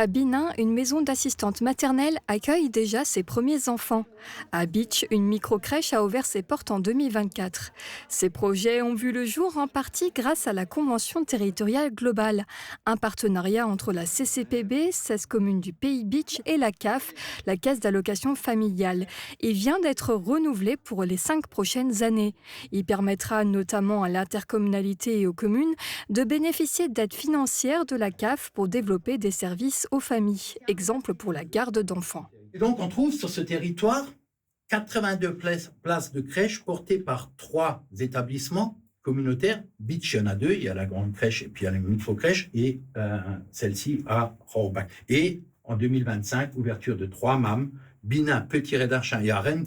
À Binin, une maison d'assistante maternelle accueille déjà ses premiers enfants. À Beach, une microcrèche a ouvert ses portes en 2024. Ces projets ont vu le jour en partie grâce à la Convention territoriale globale, un partenariat entre la CCPB, 16 communes du Pays Beach, et la CAF, la Caisse d'allocation familiale, et vient d'être renouvelé pour les 5 prochaines années. Il permettra notamment à l'intercommunalité et aux communes de bénéficier d'aides financières de la CAF pour développer des services aux familles, exemple pour la garde d'enfants. Et donc on trouve sur ce territoire 82 places de crèche portées par 3 établissements communautaires. Beach, il y en a 2, il y a la grande crèche et puis il y a la micro-crèche, et celle-ci à Rohrbach. Et en 2025, ouverture de 3 MAM, Binin, Petit-Redarchin et à Rennes.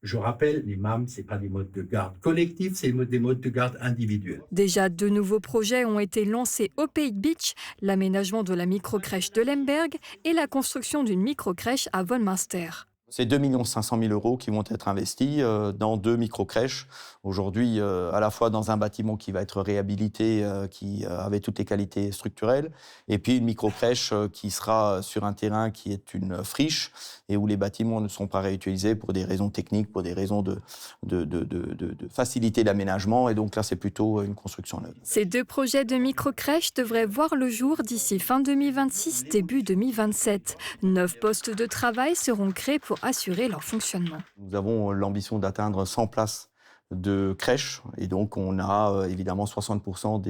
Je rappelle, les MAM, ce n'est pas des modes de garde collectifs, c'est des modes de garde individuels. Déjà, 2 nouveaux projets ont été lancés au Pays de Beach, l'aménagement de la microcrèche de Lemberg et la construction d'une microcrèche à Von Münster. C'est 2 500 000 € qui vont être investis dans 2 microcrèches. Aujourd'hui, à la fois dans un bâtiment qui va être réhabilité, qui avait toutes les qualités structurelles, et puis une microcrèche qui sera sur un terrain qui est une friche et où les bâtiments ne sont pas réutilisés pour des raisons techniques, pour des raisons de facilité d'aménagement. Et donc là, c'est plutôt une construction neuve. Ces 2 projets de microcrèche devraient voir le jour d'ici fin 2026, début 2027. 9 postes de travail seront créés pour assurer leur fonctionnement. Nous avons l'ambition d'atteindre 100 places de crèche, et donc on a évidemment 60%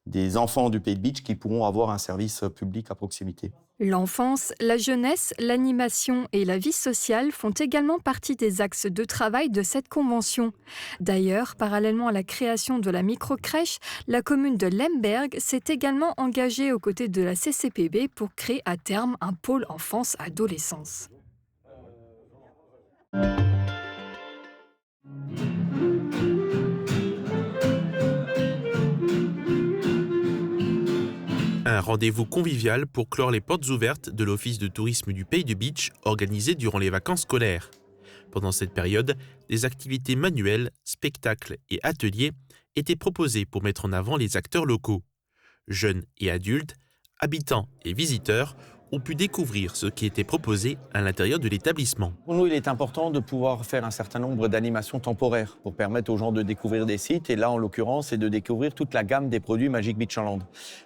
des enfants du Pays de Beach qui pourront avoir un service public à proximité. L'enfance, la jeunesse, l'animation et la vie sociale font également partie des axes de travail de cette convention. D'ailleurs, parallèlement à la création de la microcrèche, la commune de Lemberg s'est également engagée aux côtés de la CCPB pour créer à terme un pôle enfance-adolescence. Un rendez-vous convivial pour clore les portes ouvertes de l'Office de tourisme du Pays de Beach organisé durant les vacances scolaires. Pendant cette période, des activités manuelles, spectacles et ateliers étaient proposés pour mettre en avant les acteurs locaux. Jeunes et adultes, habitants et visiteurs ont pu découvrir ce qui était proposé à l'intérieur de l'établissement. Pour nous, il est important de pouvoir faire un certain nombre d'animations temporaires pour permettre aux gens de découvrir des sites. Et là, en l'occurrence, c'est de découvrir toute la gamme des produits Magic Beach Land.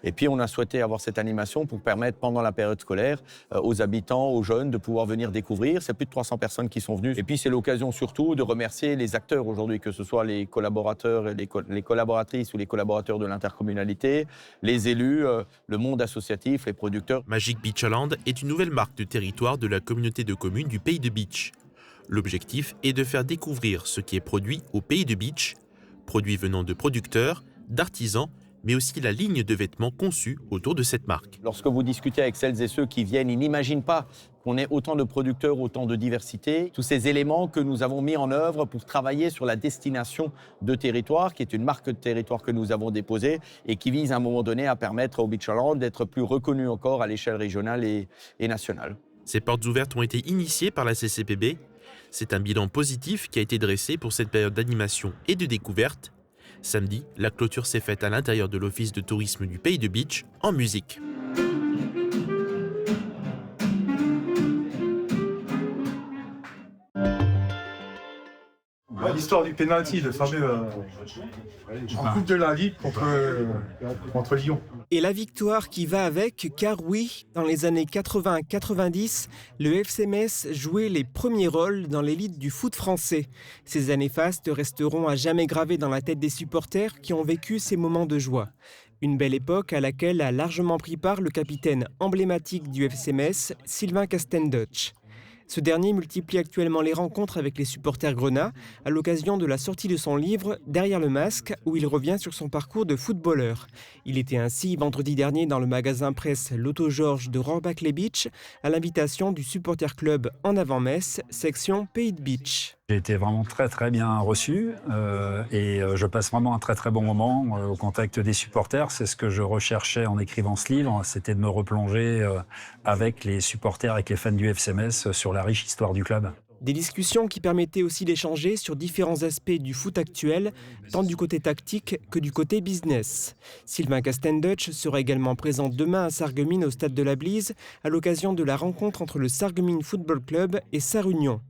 Et puis, on a souhaité avoir cette animation pour permettre, pendant la période scolaire, aux habitants, aux jeunes, de pouvoir venir découvrir. C'est plus de 300 personnes qui sont venues. Et puis, c'est l'occasion surtout de remercier les acteurs aujourd'hui, que ce soit les collaborateurs, les collaboratrices ou les collaborateurs de l'intercommunalité, les élus, le monde associatif, les producteurs. Magic Beach Land est une nouvelle marque de territoire de la communauté de communes du Pays de Beach. L'objectif est de faire découvrir ce qui est produit au Pays de Beach, produits venant de producteurs, d'artisans, mais aussi la ligne de vêtements conçue autour de cette marque. Lorsque vous discutez avec celles et ceux qui viennent, ils n'imaginent pas qu'on ait autant de producteurs, autant de diversité. Tous ces éléments que nous avons mis en œuvre pour travailler sur la destination de territoire, qui est une marque de territoire que nous avons déposée et qui vise à un moment donné à permettre au Beachland d'être plus reconnu encore à l'échelle régionale et nationale. Ces portes ouvertes ont été initiées par la CCPB. C'est un bilan positif qui a été dressé pour cette période d'animation et de découverte. Samedi, la clôture s'est faite à l'intérieur de l'Office de tourisme du Pays de Beach en musique. L'histoire du pénalty, le fameux en Coupe de la Ligue contre Lyon. Et la victoire qui va avec, car oui, dans les années 80-90, le FC Metz jouait les premiers rôles dans l'élite du foot français. Ces années fastes resteront à jamais gravées dans la tête des supporters qui ont vécu ces moments de joie. Une belle époque à laquelle a largement pris part le capitaine emblématique du FC Metz, Sylvain Castenduch. Ce dernier multiplie actuellement les rencontres avec les supporters grenats à l'occasion de la sortie de son livre « Derrière le masque » où il revient sur son parcours de footballeur. Il était ainsi vendredi dernier dans le magasin presse L'Auto Georges de Rohrbach-les-Beach à l'invitation du supporter club En Avant Metz, section Pays de Beach. J'ai été vraiment très bien reçu et je passe vraiment un très bon moment au contact des supporters. C'est ce que je recherchais en écrivant ce livre, c'était de me replonger avec les supporters, avec les fans du FC Metz sur la riche histoire du club. Des discussions qui permettaient aussi d'échanger sur différents aspects du foot actuel, tant du côté tactique que du côté business. Sylvain Castendutch sera également présent demain à Sarreguemines au stade de la Blise à l'occasion de la rencontre entre le Sarreguemines Football Club et Sarre-Union.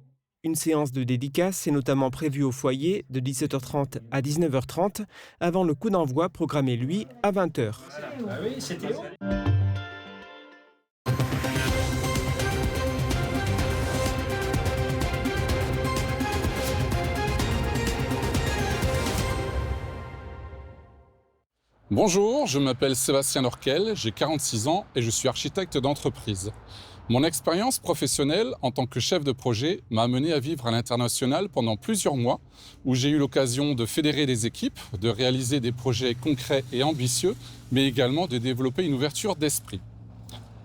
Une séance de dédicace est notamment prévue au foyer de 17h30 à 19h30 avant le coup d'envoi programmé lui à 20h. Bonjour, je m'appelle Sébastien Norquel, j'ai 46 ans et je suis architecte d'entreprise. Mon expérience professionnelle en tant que chef de projet m'a amené à vivre à l'international pendant plusieurs mois où j'ai eu l'occasion de fédérer des équipes, de réaliser des projets concrets et ambitieux, mais également de développer une ouverture d'esprit.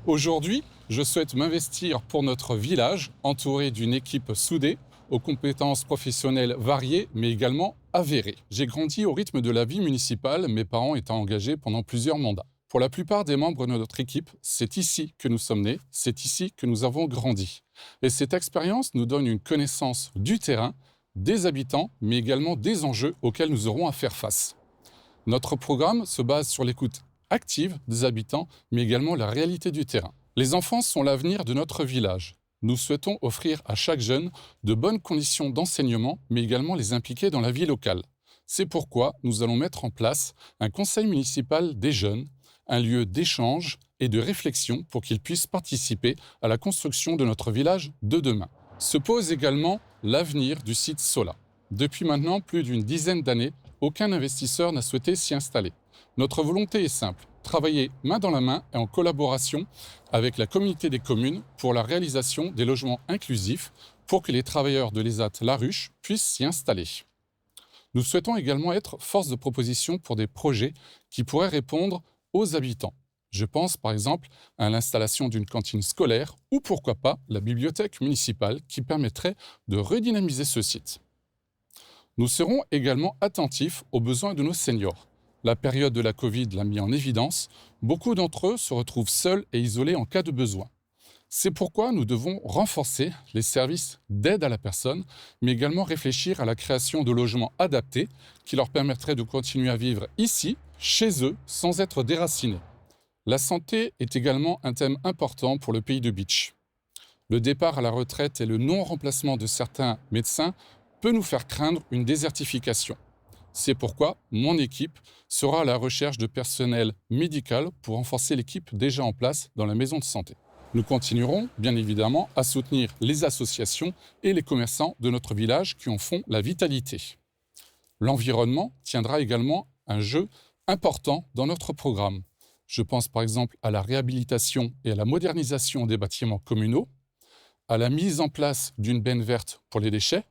Aujourd'hui, je souhaite m'investir pour notre village, entouré d'une équipe soudée, aux compétences professionnelles variées, mais également avérées. J'ai grandi au rythme de la vie municipale, mes parents étant engagés pendant plusieurs mandats. Pour la plupart des membres de notre équipe, c'est ici que nous sommes nés, c'est ici que nous avons grandi. Et cette expérience nous donne une connaissance du terrain, des habitants, mais également des enjeux auxquels nous aurons à faire face. Notre programme se base sur l'écoute active des habitants, mais également la réalité du terrain. Les enfants sont l'avenir de notre village. Nous souhaitons offrir à chaque jeune de bonnes conditions d'enseignement, mais également les impliquer dans la vie locale. C'est pourquoi nous allons mettre en place un conseil municipal des jeunes, un lieu d'échange et de réflexion pour qu'ils puissent participer à la construction de notre village de demain. Se pose également l'avenir du site Sola. Depuis maintenant plus d'une dizaine d'années, aucun investisseur n'a souhaité s'y installer. Notre volonté est simple, travailler main dans la main et en collaboration avec la communauté des communes pour la réalisation des logements inclusifs pour que les travailleurs de l'ESAT La Ruche puissent s'y installer. Nous souhaitons également être force de proposition pour des projets qui pourraient répondre aux habitants. Je pense par exemple à l'installation d'une cantine scolaire ou pourquoi pas la bibliothèque municipale qui permettrait de redynamiser ce site. Nous serons également attentifs aux besoins de nos seniors. La période de la Covid l'a mis en évidence, beaucoup d'entre eux se retrouvent seuls et isolés en cas de besoin. C'est pourquoi nous devons renforcer les services d'aide à la personne, mais également réfléchir à la création de logements adaptés qui leur permettraient de continuer à vivre ici, chez eux, sans être déracinés. La santé est également un thème important pour le pays de Bitche. Le départ à la retraite et le non-remplacement de certains médecins peut nous faire craindre une désertification. C'est pourquoi mon équipe sera à la recherche de personnel médical pour renforcer l'équipe déjà en place dans la maison de santé. Nous continuerons, bien évidemment, à soutenir les associations et les commerçants de notre village qui en font la vitalité. L'environnement tiendra également un jeu important dans notre programme. Je pense par exemple à la réhabilitation et à la modernisation des bâtiments communaux, à la mise en place d'une benne verte pour les déchets,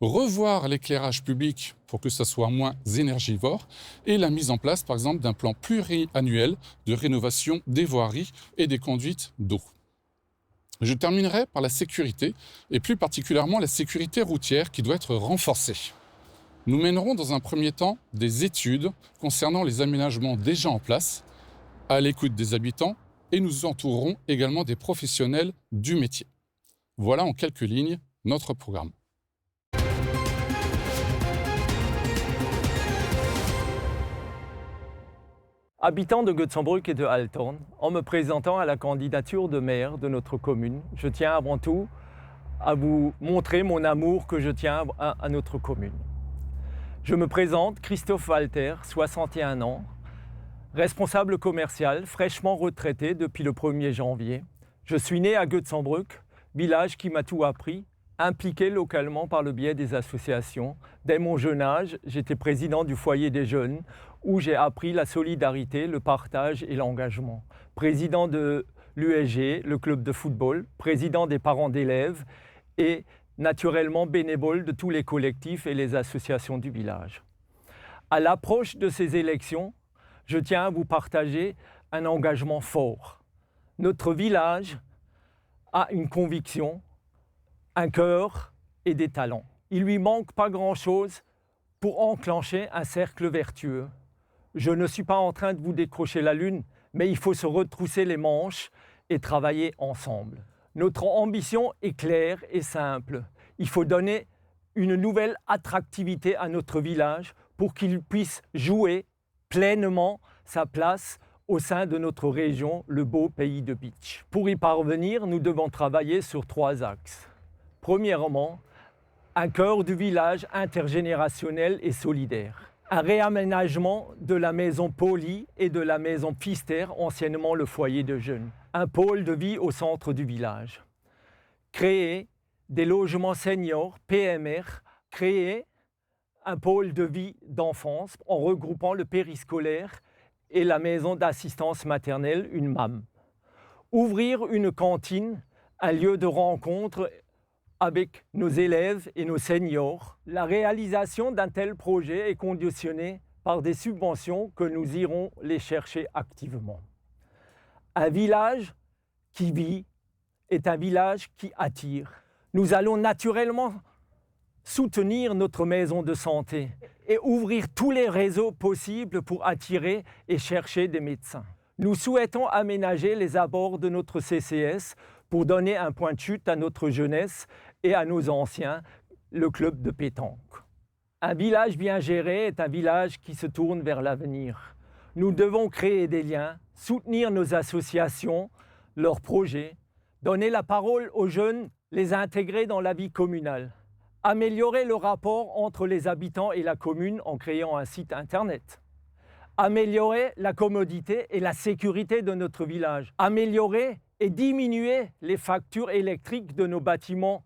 revoir l'éclairage public pour que ça soit moins énergivore et la mise en place, par exemple, d'un plan pluriannuel de rénovation des voiries et des conduites d'eau. Je terminerai par la sécurité et plus particulièrement la sécurité routière qui doit être renforcée. Nous mènerons dans un premier temps des études concernant les aménagements déjà en place, à l'écoute des habitants et nous entourerons également des professionnels du métier. Voilà en quelques lignes notre programme. Habitant de Götzenbruck et de Haltern, en me présentant à la candidature de maire de notre commune, je tiens avant tout à vous montrer mon amour que je tiens à notre commune. Je me présente, Christophe Walter, 61 ans, responsable commercial, fraîchement retraité depuis le 1er janvier. Je suis né à Götzenbruck, village qui m'a tout appris, impliqué localement par le biais des associations. Dès mon jeune âge, j'étais président du foyer des jeunes, où j'ai appris la solidarité, le partage et l'engagement. Président de l'USG, le club de football, président des parents d'élèves et naturellement bénévole de tous les collectifs et les associations du village. À l'approche de ces élections, je tiens à vous partager un engagement fort. Notre village a une conviction, un cœur et des talents. Il ne lui manque pas grand-chose pour enclencher un cercle vertueux. Je ne suis pas en train de vous décrocher la lune, mais il faut se retrousser les manches et travailler ensemble. Notre ambition est claire et simple. Il faut donner une nouvelle attractivité à notre village pour qu'il puisse jouer pleinement sa place au sein de notre région, le beau pays de Bitche. Pour y parvenir, nous devons travailler sur 3 axes. Premièrement, un cœur du village intergénérationnel et solidaire. Un réaménagement de la maison Poli et de la maison Pfister, anciennement le foyer de jeunes. Un pôle de vie au centre du village. Créer des logements seniors, PMR, créer un pôle de vie d'enfance en regroupant le périscolaire et la maison d'assistance maternelle, une MAM. Ouvrir une cantine, un lieu de rencontre avec nos élèves et nos seniors. La réalisation d'un tel projet est conditionnée par des subventions que nous irons les chercher activement. Un village qui vit est un village qui attire. Nous allons naturellement soutenir notre maison de santé et ouvrir tous les réseaux possibles pour attirer et chercher des médecins. Nous souhaitons aménager les abords de notre CCS pour donner un point de chute à notre jeunesse et à nos anciens, le club de pétanque. Un village bien géré est un village qui se tourne vers l'avenir. Nous devons créer des liens, soutenir nos associations, leurs projets, donner la parole aux jeunes, les intégrer dans la vie communale, améliorer le rapport entre les habitants et la commune en créant un site internet, améliorer la commodité et la sécurité de notre village, améliorer et diminuer les factures électriques de nos bâtiments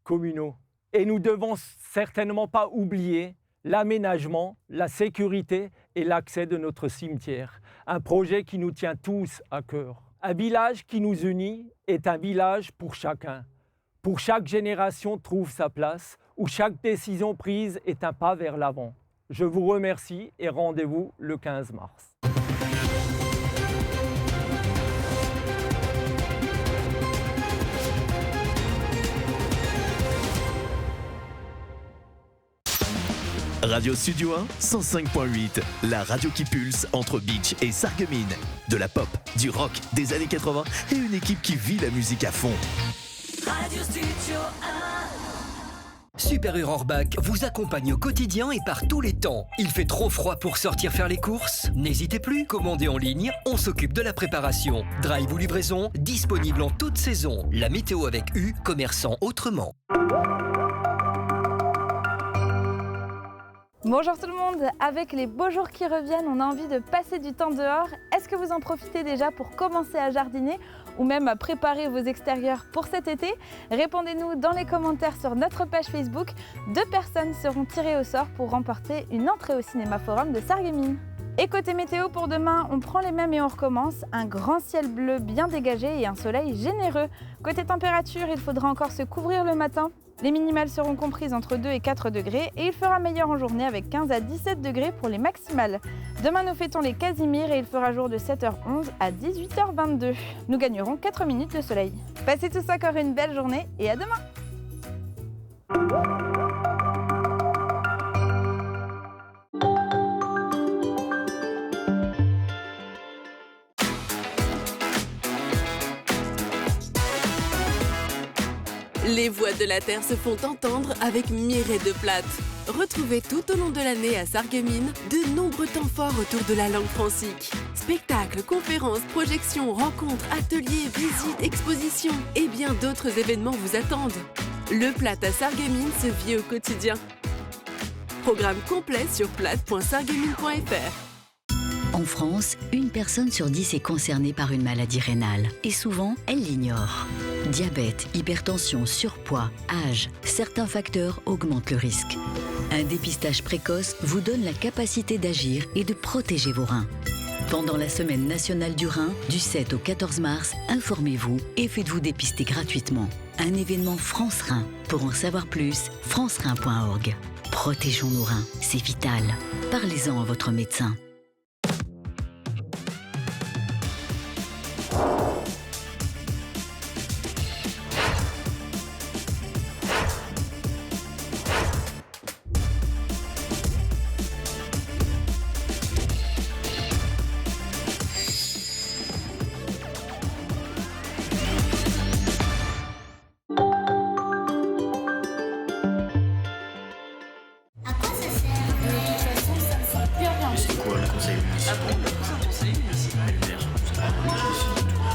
communaux. Et nous ne devons certainement pas oublier l'aménagement, la sécurité et l'accès de notre cimetière, un projet qui nous tient tous à cœur. Un village qui nous unit est un village pour chacun. Pour chaque génération trouve sa place, où chaque décision prise est un pas vers l'avant. Je vous remercie et rendez-vous le 15 mars. Radio Studio 1, 105.8, la radio qui pulse entre Bitche et Sarreguemines. De la pop, du rock, des années 80 et une équipe qui vit la musique à fond. Radio Studio 1. Super U Rohrbach vous accompagne au quotidien et par tous les temps. Il fait trop froid pour sortir faire les courses? N'hésitez plus, commandez en ligne, on s'occupe de la préparation. Drive ou livraison, disponible en toute saison. La météo avec U, commerçant autrement. Bonjour tout le monde, avec les beaux jours qui reviennent, on a envie de passer du temps dehors. Est-ce que vous en profitez déjà pour commencer à jardiner ou même à préparer vos extérieurs pour cet été? Répondez-nous dans les commentaires sur notre page Facebook. 2 personnes seront tirées au sort pour remporter une entrée au Cinéma Forum de Sarreguemines. Et côté météo pour demain, on prend les mêmes et on recommence. Un grand ciel bleu bien dégagé et un soleil généreux. Côté température, il faudra encore se couvrir le matin. Les minimales seront comprises entre 2 et 4 degrés et il fera meilleur en journée avec 15 à 17 degrés pour les maximales. Demain, nous fêtons les Casimirs et il fera jour de 7h11 à 18h22. Nous gagnerons 4 minutes de soleil. Passez tous encore une belle journée et à demain! Les voix de la Terre se font entendre avec Mireille de Plate. Retrouvez tout au long de l'année à Sarreguemines de nombreux temps forts autour de la langue francique. Spectacles, conférences, projections, rencontres, ateliers, visites, expositions et bien d'autres événements vous attendent. Le Plate à Sarreguemines se vit au quotidien. Programme complet sur plate.sarreguemines.fr. En France, 1 personne sur 10 est concernée par une maladie rénale et souvent, elle l'ignore. Diabète, hypertension, surpoids, âge, certains facteurs augmentent le risque. Un dépistage précoce vous donne la capacité d'agir et de protéger vos reins. Pendant la Semaine nationale du rein, du 7 au 14 mars, informez-vous et faites-vous dépister gratuitement. Un événement France Rein. Pour en savoir plus, francerein.org. Protégeons nos reins, c'est vital. Parlez-en à votre médecin. conseil municipal. Ah bon, un conseil municipal. Le maire, c'est pas lui qui décide de tout.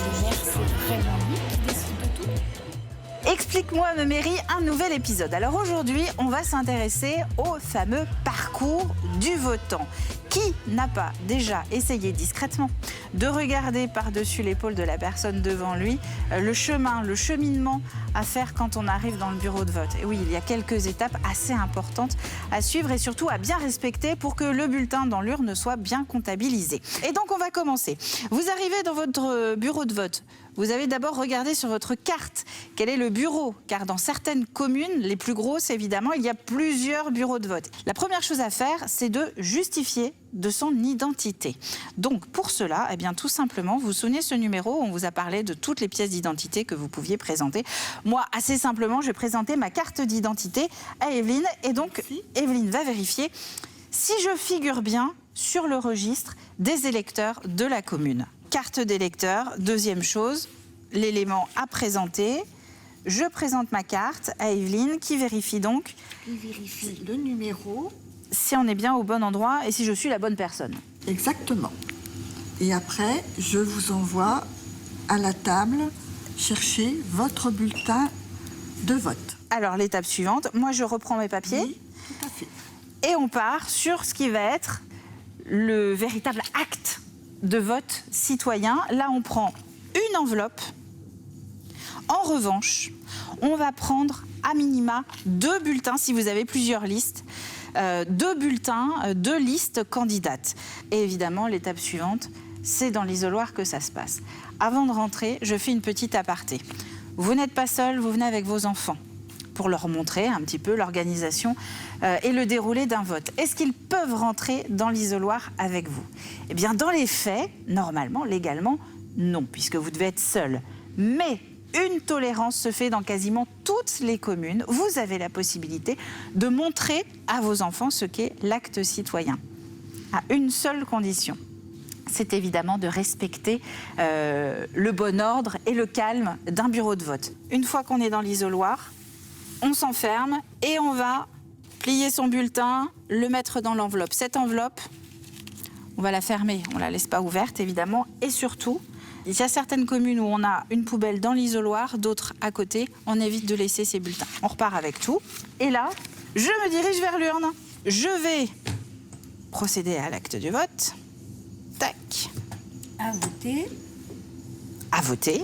Le maire, c'est vraiment lui qui décide de tout. Explique-moi, Mairie, un nouvel épisode. Alors aujourd'hui, on va s'intéresser au fameux parcours du votant. Qui n'a pas déjà essayé discrètement de regarder par-dessus l'épaule de la personne devant lui le cheminement à faire quand on arrive dans le bureau de vote? Et oui, il y a quelques étapes assez importantes à suivre et surtout à bien respecter pour que le bulletin dans l'urne soit bien comptabilisé. Et donc on va commencer. Vous arrivez dans votre bureau de vote. Vous avez d'abord regardé sur votre carte quel est le bureau, car dans certaines communes, les plus grosses évidemment, il y a plusieurs bureaux de vote. La première chose à faire, c'est de justifier de son identité. Donc pour cela, eh bien, tout simplement, vous vous souvenez ce numéro, on vous a parlé de toutes les pièces d'identité que vous pouviez présenter. Moi, assez simplement, je vais présenter ma carte d'identité à Evelyne, et donc Evelyne va vérifier si je figure bien sur le registre des électeurs de la commune. Carte d'électeur, deuxième chose, l'élément à présenter. Je présente ma carte à Evelyne qui vérifie donc. Il vérifie le numéro. Si on est bien au bon endroit et si je suis la bonne personne. Exactement. Et après, je vous envoie à la table chercher votre bulletin de vote. Alors, l'étape suivante, moi je reprends mes papiers. Oui, tout à fait. Et on part sur ce qui va être le véritable acte de vote citoyen. Là, on prend une enveloppe. En revanche, on va prendre à minima 2 bulletins, si vous avez plusieurs listes, 2 bulletins, 2 listes candidates. Et évidemment, l'étape suivante, c'est dans l'isoloir que ça se passe. Avant de rentrer, je fais une petite aparté. Vous n'êtes pas seul, vous venez avec vos enfants pour leur montrer un petit peu l'organisation et le déroulé d'un vote. Est-ce qu'ils peuvent rentrer dans l'isoloir avec vous? Eh bien, dans les faits, normalement, légalement, non, puisque vous devez être seul. Mais une tolérance se fait dans quasiment toutes les communes. Vous avez la possibilité de montrer à vos enfants ce qu'est l'acte citoyen, à une seule condition. C'est évidemment de respecter le bon ordre et le calme d'un bureau de vote. Une fois qu'on est dans l'isoloir, on s'enferme et on va plier son bulletin, le mettre dans l'enveloppe. Cette enveloppe, on va la fermer, on ne la laisse pas ouverte évidemment. Et surtout, il y a certaines communes où on a une poubelle dans l'isoloir, d'autres à côté. On évite de laisser ces bulletins. On repart avec tout. Et là, je me dirige vers l'urne. Je vais procéder à l'acte du vote. Tac. À voter. À voter.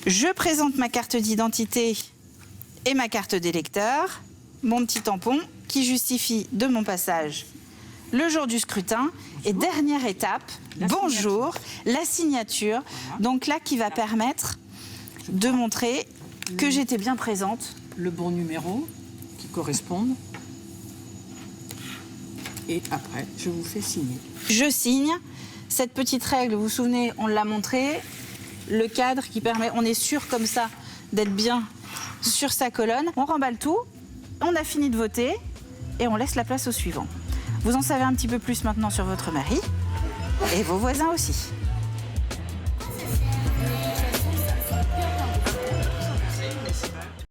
Je présente ma carte d'identité et ma carte d'électeur, mon petit tampon qui justifie de mon passage le jour du scrutin. Et dernière étape, bonjour, la signature. Voilà. Donc là, qui va permettre de montrer que j'étais bien présente. Le bon numéro qui corresponde. Et après, je vous fais signer. Je signe. Cette petite règle, vous vous souvenez, on l'a montré. Le cadre qui permet, on est sûr comme ça d'être bien sur sa colonne. On remballe tout, on a fini de voter et on laisse la place au suivant. Vous en savez un petit peu plus maintenant sur votre mairie et vos voisins aussi.